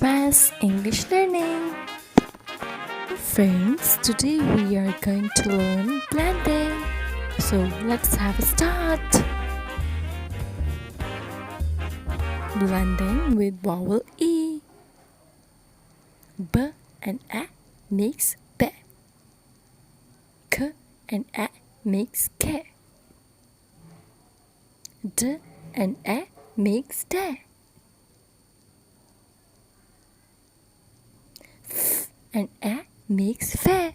Fast English learning. Friends, today we are going to learn blending. So let's have a start. Blending with vowel E. B and A makes B. K and A makes K. D and A makes D. F and A makes F.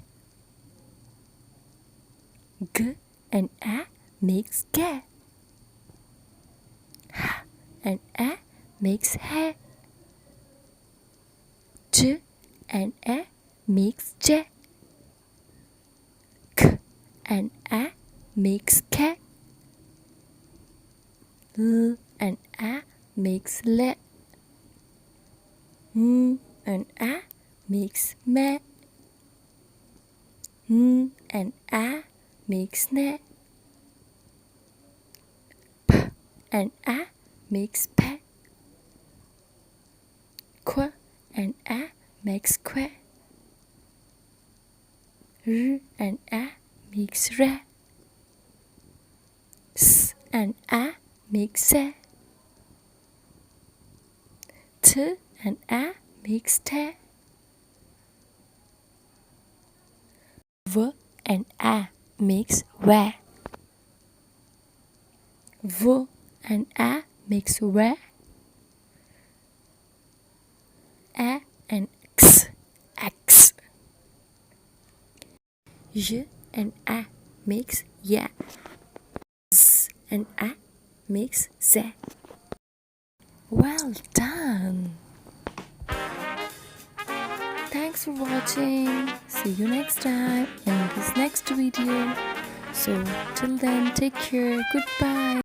G and A makes G. H and A makes H. J and A makes J. K and A makes K. L and A makes L. M and A makes me. N and A makes ne. P and A makes pe. Qu and A makes que. R and A makes re. S and A makes se. T and A makes te. V and A makes ve. V and A makes ve. A and X, X. J and A makes ya. Z and A makes Z. Well done! Thanks for watching. See you next time in this next video. So till then, take care. Goodbye.